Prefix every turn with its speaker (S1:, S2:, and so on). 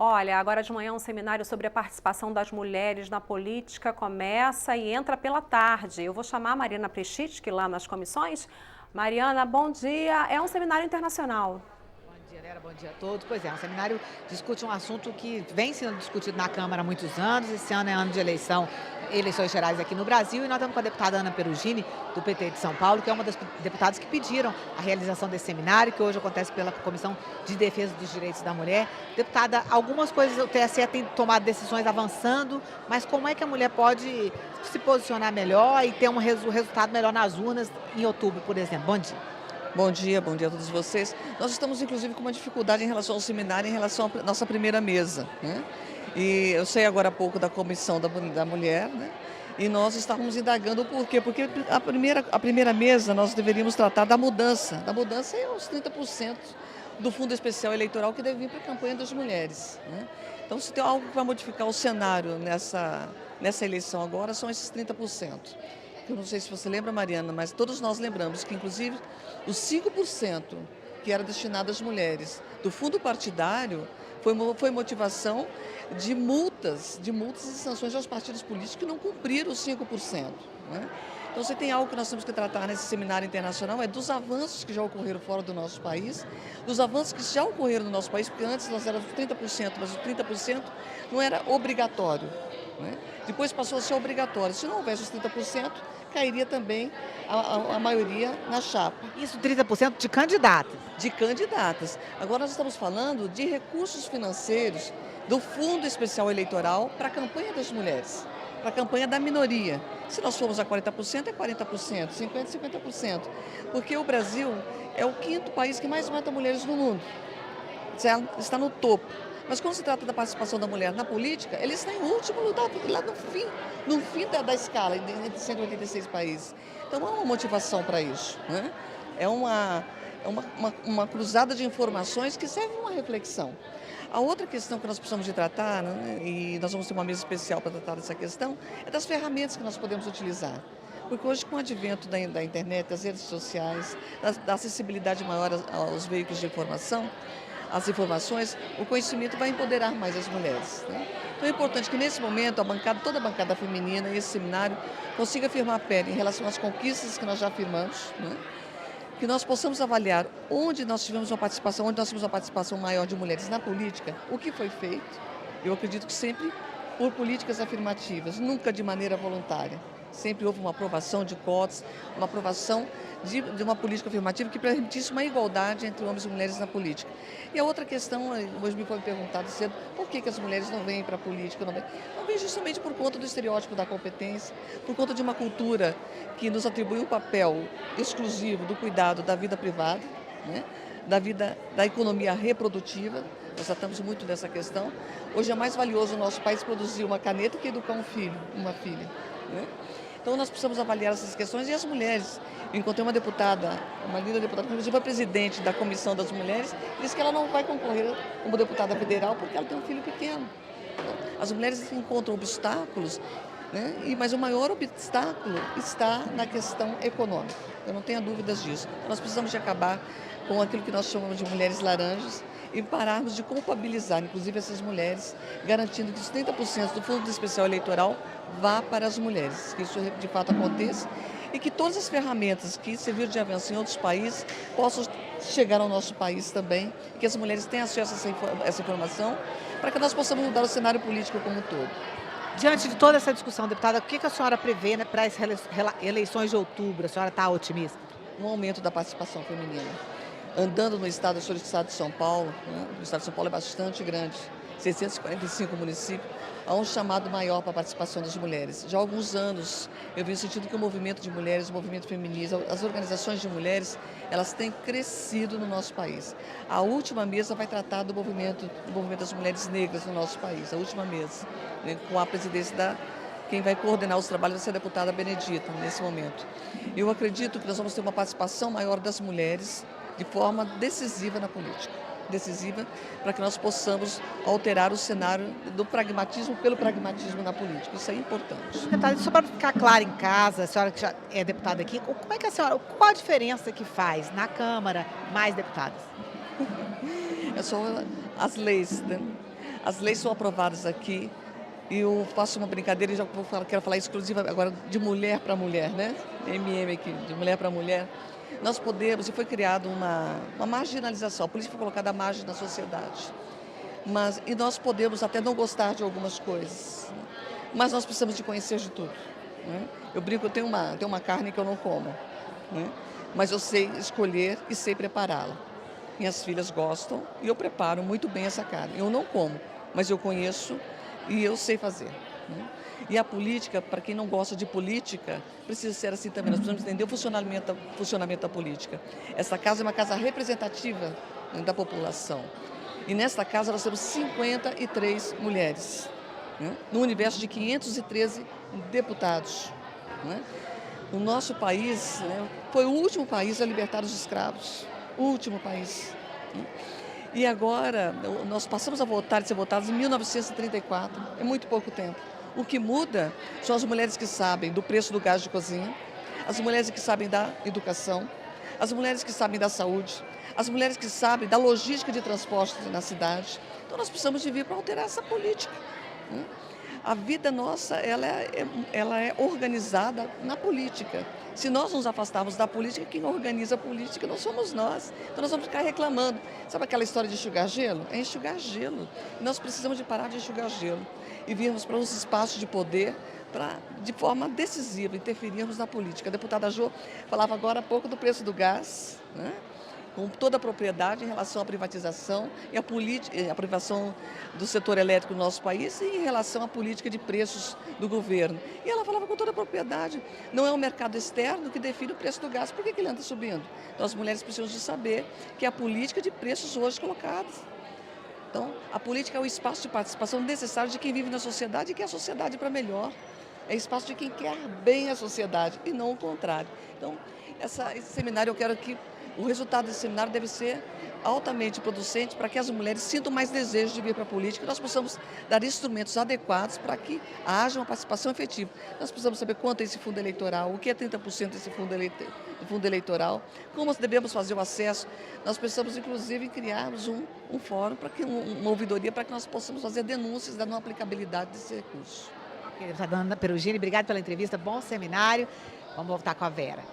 S1: Olha, agora de manhã um seminário sobre a participação das mulheres na política começa e entra pela tarde. Eu vou chamar a Mariana Prechitsky lá nas comissões. Mariana, bom dia. É um seminário internacional.
S2: Bom dia, Vera. Bom dia a todos. Pois é, o seminário discute um assunto que vem sendo discutido na Câmara há muitos anos. Esse ano é ano de eleições gerais aqui no Brasil, e nós estamos com a deputada Ana Perugini, do PT de São Paulo, que é uma das deputadas que pediram a realização desse seminário, que hoje acontece pela Comissão de Defesa dos Direitos da Mulher. Deputada, algumas coisas o TSE tem tomado decisões avançando, mas como é que a mulher pode se posicionar melhor e ter um resultado melhor nas urnas em outubro, por exemplo? Bom dia.
S3: Bom dia a todos vocês. Nós estamos, inclusive, com uma dificuldade em relação ao seminário, em relação à nossa primeira mesa, né? E eu sei agora há pouco da Comissão da Mulher, né? E nós estávamos indagando o porquê. Porque a primeira mesa nós deveríamos tratar da mudança. Da mudança é os 30% do Fundo Especial Eleitoral que deve vir para a campanha das mulheres, né? Então, se tem algo que vai modificar o cenário nessa eleição agora, são esses 30%. Eu não sei se você lembra, Mariana, mas todos nós lembramos que, inclusive, os 5% que era destinado às mulheres do fundo partidário foi motivação de multas e sanções aos partidos políticos que não cumpriram os 5%, né? Então, se tem algo que nós temos que tratar nesse seminário internacional é dos avanços que já ocorreram fora do nosso país, dos avanços que já ocorreram no nosso país, porque antes nós éramos 30%, mas os 30% não era obrigatório, né? Depois passou a ser obrigatório. Se não houvesse os 30%, cairia também a maioria na chapa.
S2: Isso, 30% de candidatos.
S3: De candidatas. Agora nós estamos falando de recursos financeiros do Fundo Especial Eleitoral para a campanha das mulheres, para a campanha da minoria. Se nós formos a 40%, é 40%, 50% é 50%. Porque o Brasil é o quinto país que mais mata mulheres no mundo. Está no topo. Mas quando se trata da participação da mulher na política, ele está em último lugar, lá no fim da escala, entre 186 países. Então há uma motivação para isso, né? É uma cruzada de informações que serve uma reflexão. A outra questão que nós precisamos de tratar, né, e nós vamos ter uma mesa especial para tratar dessa questão, é das ferramentas que nós podemos utilizar. Porque hoje, com o advento da internet, das redes sociais, da acessibilidade maior aos veículos de informação, as informações, o conhecimento vai empoderar mais as mulheres, né? Então é importante que nesse momento toda a bancada feminina e esse seminário consiga firmar a pele em relação às conquistas que nós já afirmamos, né? Que nós possamos avaliar onde nós tivemos uma participação maior de mulheres na política, o que foi feito. Eu acredito que sempre por políticas afirmativas, nunca de maneira voluntária. Sempre houve uma aprovação de cotas, uma aprovação de uma política afirmativa que permitisse uma igualdade entre homens e mulheres na política. E a outra questão, hoje me foi perguntado cedo, por que as mulheres não vêm para a política? Não vêm justamente por conta do estereótipo da competência, por conta de uma cultura que nos atribui um papel exclusivo do cuidado da vida privada, né? Da economia reprodutiva. Nós tratamos muito dessa questão. Hoje é mais valioso no nosso país produzir uma caneta que educar um filho, uma filha, né? Então nós precisamos avaliar essas questões e as mulheres. Eu encontrei uma linda deputada, que inclusive foi presidente da Comissão das Mulheres, disse que ela não vai concorrer como deputada federal porque ela tem um filho pequeno. Então, as mulheres encontram obstáculos, né? Mas o maior obstáculo está na questão econômica. Eu não tenho dúvidas disso. Nós precisamos de acabar com aquilo que nós chamamos de mulheres laranjas e pararmos de culpabilizar, inclusive essas mulheres, garantindo que os 30% do Fundo Especial Eleitoral vá para as mulheres, que isso de fato aconteça e que todas as ferramentas que serviram de avanço em outros países possam chegar ao nosso país também, que as mulheres tenham acesso a essa informação, para que nós possamos mudar o cenário político como um todo.
S2: Diante de toda essa discussão, deputada, o que a senhora prevê, né, para as eleições de outubro? A senhora está otimista?
S3: Um aumento da participação feminina. Andando no estado, eu sou do estado de São Paulo, né? O estado de São Paulo é bastante grande, 645 municípios, há um chamado maior para a participação das mulheres. Já há alguns anos eu venho sentindo que o movimento de mulheres, o movimento feminista, as organizações de mulheres, elas têm crescido no nosso país. A última mesa vai tratar do movimento das mulheres negras no nosso país, a última mesa, né? Com a presidência quem vai coordenar os trabalhos vai ser a deputada Benedita, nesse momento. Eu acredito que nós vamos ter uma participação maior das mulheres de forma decisiva na política. Decisiva para que nós possamos alterar o cenário do pragmatismo pelo pragmatismo na política. Isso é importante.
S2: Deputada, só para ficar claro em casa, a senhora que já é deputada aqui, como é que qual a diferença que faz na Câmara mais deputadas?
S3: É só as leis, né? As leis são aprovadas aqui e eu faço uma brincadeira e já quero falar exclusiva agora de mulher para mulher, né? aqui, de mulher para mulher. Nós podemos, e foi criada uma marginalização, a política foi colocada à margem na sociedade. E nós podemos até não gostar de algumas coisas, né? Mas nós precisamos de conhecer de tudo, né? Eu brinco, eu tenho uma carne que eu não como, né? Mas eu sei escolher e sei prepará-la. Minhas filhas gostam e eu preparo muito bem essa carne. Eu não como, mas eu conheço e eu sei fazer, né? E a política, para quem não gosta de política, precisa ser assim também. Nós precisamos entender o funcionamento da política. Essa casa é uma casa representativa, né, da população. E nesta casa nós temos 53 mulheres, né, no universo de 513 deputados, né? O nosso país, né, foi o último país a libertar os escravos. O último país, né? E agora, nós passamos a votar e ser votados em 1934, é muito pouco tempo. O que muda são as mulheres que sabem do preço do gás de cozinha, as mulheres que sabem da educação, as mulheres que sabem da saúde, as mulheres que sabem da logística de transporte na cidade. Então nós precisamos de vir para alterar essa política, né? A vida nossa, ela é organizada na política. Se nós nos afastarmos da política, quem organiza a política não somos nós. Então nós vamos ficar reclamando. Sabe aquela história de enxugar gelo? É enxugar gelo. E nós precisamos de parar de enxugar gelo e virmos para os espaços de poder para, de forma decisiva, interferirmos na política. A deputada Jô falava agora há pouco do preço do gás, né? Com toda a propriedade em relação à privatização e a privação do setor elétrico no nosso país e em relação à política de preços do governo. E ela falava com toda a propriedade, não é o mercado externo que define o preço do gás. Por que ele anda subindo? Então as mulheres precisam de saber que é a política de preços hoje colocados. Então a política é o espaço de participação necessário de quem vive na sociedade e quer a sociedade para melhor. É espaço de quem quer bem a sociedade e não o contrário. Então esse seminário eu quero que o resultado desse seminário deve ser altamente producente para que as mulheres sintam mais desejo de vir para a política e nós possamos dar instrumentos adequados para que haja uma participação efetiva. Nós precisamos saber quanto é esse fundo eleitoral, o que é 30% desse fundo eleitoral, como devemos fazer o acesso. Nós precisamos, inclusive, criarmos um fórum, uma ouvidoria, para que nós possamos fazer denúncias da não aplicabilidade desse recurso.
S2: Deputada Ana Perugini, obrigada pela entrevista, bom seminário. Vamos voltar com a Vera.